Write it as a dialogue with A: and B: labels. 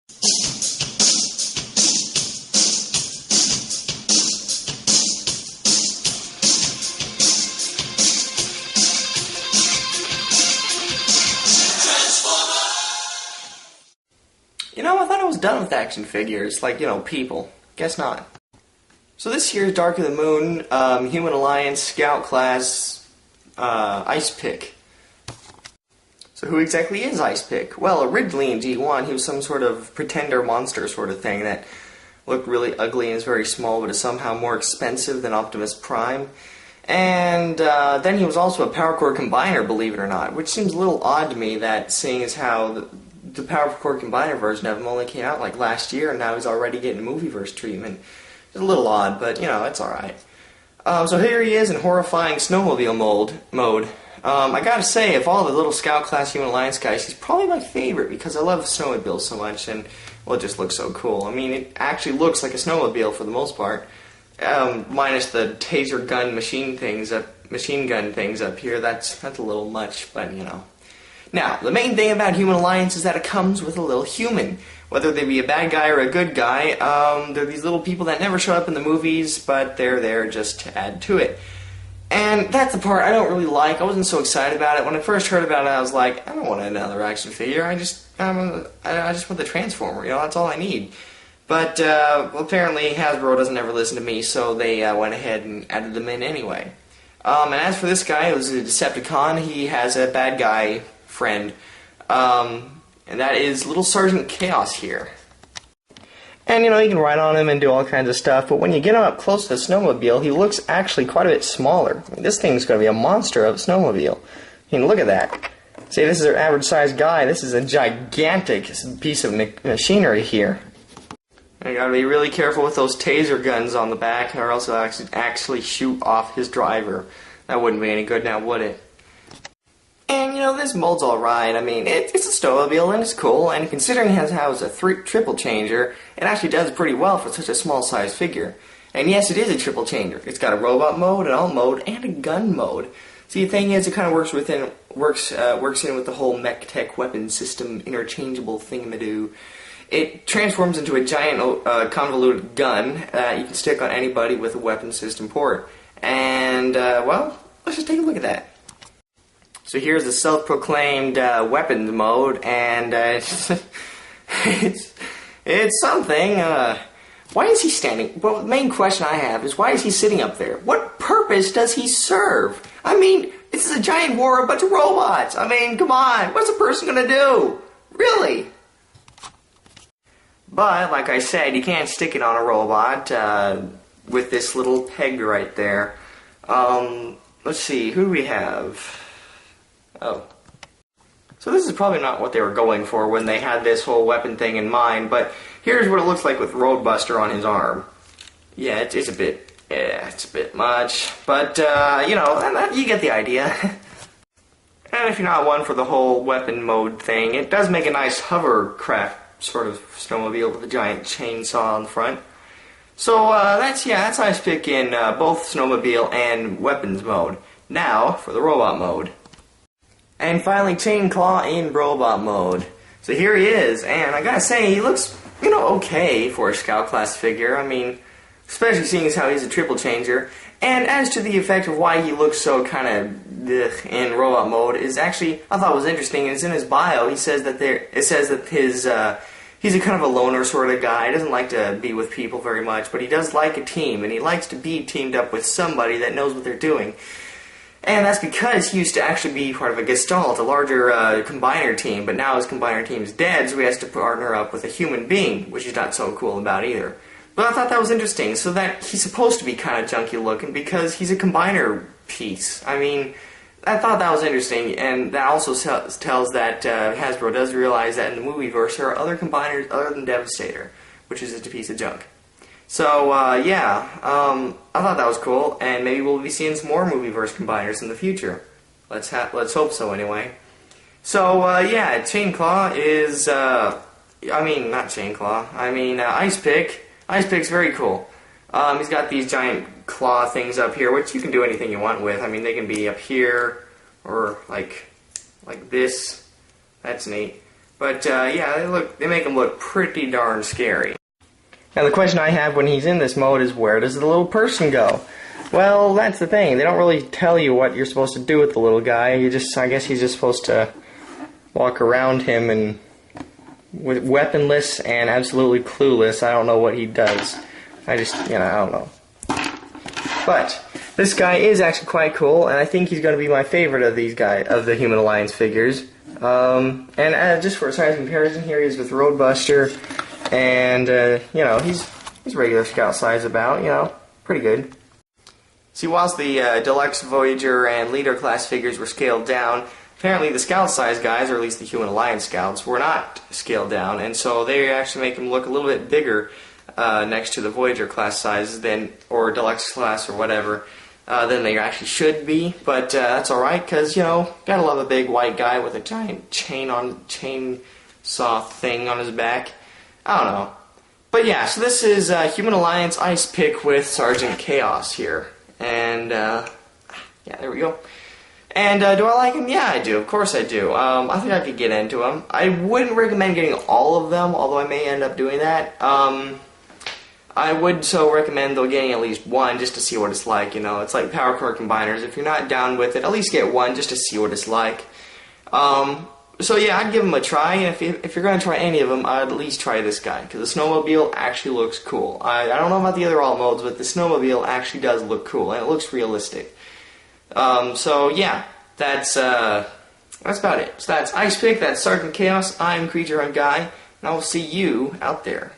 A: You know, I thought I was done with action figures, like, people. Guess not. So this year's Dark of the Moon, Human Alliance Scout Class, Icepick. So who exactly is Icepick? Well, originally in G1, he was some sort of pretender monster sort of thing that looked really ugly and is very small, but is somehow more expensive than Optimus Prime. And then he was also a Power Core Combiner, believe it or not, which seems a little odd to me, that seeing as how the Power Core Combiner version of him only came out like last year, and now he's already getting movieverse treatment. It's a little odd, but it's alright. So here he is in horrifying snowmobile mode. I gotta say, of all the little Scout Class Human Alliance guys, he's probably my favorite because I love snowmobiles so much, and well, it just looks so cool. I mean, it actually looks like a snowmobile for the most part, minus the taser gun machine gun things up here. That's a little much, but Now, the main thing about Human Alliance is that it comes with a little human. Whether they be a bad guy or a good guy, they're these little people that never show up in the movies, but they're there just to add to it. And that's the part I don't really like. I wasn't so excited about it. When I first heard about it, I was like, I don't want another action figure. I just want the Transformer. That's all I need. But well, apparently Hasbro doesn't ever listen to me, so they went ahead and added them in anyway. And as for this guy, who's a Decepticon, he has a bad guy friend, and that is Little Sergeant Chaos here. And you can ride on him and do all kinds of stuff, but when you get him up close to the snowmobile, he looks actually quite a bit smaller. I mean, this thing's going to be a monster of a snowmobile. Look at that. See, this is an average sized guy. This is a gigantic piece of machinery here. You gotta be really careful with those taser guns on the back, or else they'll actually shoot off his driver. That wouldn't be any good now, would it? And, this mold's alright. I mean, it's a snowmobile, and it's cool, and considering how it's a triple changer, it actually does pretty well for such a small-sized figure. And yes, it is a triple changer. It's got a robot mode, an all mode, and a gun mode. See, the thing is, it kind of works in with the whole mech tech weapon system interchangeable thingamadoo. It transforms into a giant convoluted gun that you can stick on anybody with a weapon system port. And, well, let's just take a look at that. So here's the self-proclaimed weapons mode, and it's something. Why is he standing? Well, the main question I have is, why is he sitting up there? What purpose does he serve? I mean, this is a giant war of a bunch of robots. I mean, come on, what's a person gonna do? Really? But, like I said, you can't stick it on a robot with this little peg right there. Let's see, who do we have? Oh. So this is probably not what they were going for when they had this whole weapon thing in mind, but here's what it looks like with Roadbuster on his arm. Yeah, it's a bit much, but, you get the idea. And if you're not one for the whole weapon mode thing, it does make a nice hovercraft sort of snowmobile with a giant chainsaw on the front. So, that's Icepick in both snowmobile and weapons mode. Now, for the robot mode. And finally, Chain Claw in robot mode. So here he is, and I gotta say, he looks, okay for a Scout Class figure. I mean, especially seeing as how he's a triple changer. And as to the effect of why he looks so kind of in robot mode, is actually, I thought was interesting, is in his bio, he says that he's a kind of a loner sort of guy. He doesn't like to be with people very much, but he does like a team, and he likes to be teamed up with somebody that knows what they're doing. And that's because he used to actually be part of a Gestalt, a larger Combiner team, but now his Combiner team is dead, so he has to partner up with a human being, which he's not so cool about either. But I thought that was interesting, so that he's supposed to be kind of junky looking because he's a Combiner piece. I mean, I thought that was interesting, and that also tells that Hasbro does realize that in the movieverse there are other Combiners other than Devastator, which is just a piece of junk. So, I thought that was cool, and maybe we'll be seeing some more movieverse combiners in the future. Let's hope so, anyway. So, Chain Claw is, not Chain Claw, Icepick. Icepick's very cool. He's got these giant claw things up here, which you can do anything you want with. I mean, they can be up here, or like this. That's neat. But yeah, they make him look pretty darn scary. Now the question I have when he's in this mode is, where does the little person go? Well, that's the thing. They don't really tell you what you're supposed to do with the little guy. I guess he's just supposed to walk around him and with weaponless and absolutely clueless. I don't know what he does. I don't know. But this guy is actually quite cool, and I think he's going to be my favorite of the Human Alliance figures. Just for a size comparison, here he is with Roadbuster, and he's regular scout size about, pretty good. See, whilst the Deluxe Voyager and Leader class figures were scaled down, apparently the scout size guys, or at least the Human Alliance scouts, were not scaled down, and so they actually make them look a little bit bigger next to the Voyager class sizes or Deluxe class or whatever than they actually should be. But that's alright, because, gotta love a big white guy with a giant chainsaw thing on his back. I don't know. But yeah, so this is Human Alliance Icepick with Sergeant Chaos here. And, yeah, there we go. And do I like him? Yeah, I do. Of course I do. I think I could get into him. I wouldn't recommend getting all of them, although I may end up doing that. I would recommend, though, getting at least one just to see what it's like. It's like Power Core Combiners. If you're not down with it, at least get one just to see what it's like. So yeah, I'd give them a try, and if you're going to try any of them, I'd at least try this guy, because the snowmobile actually looks cool. I don't know about the other alt modes, but the snowmobile actually does look cool, and it looks realistic. So yeah, that's about it. So that's Icepick, that's Sergeant Chaos, I'm Creature Hunt Guy, and I will see you out there.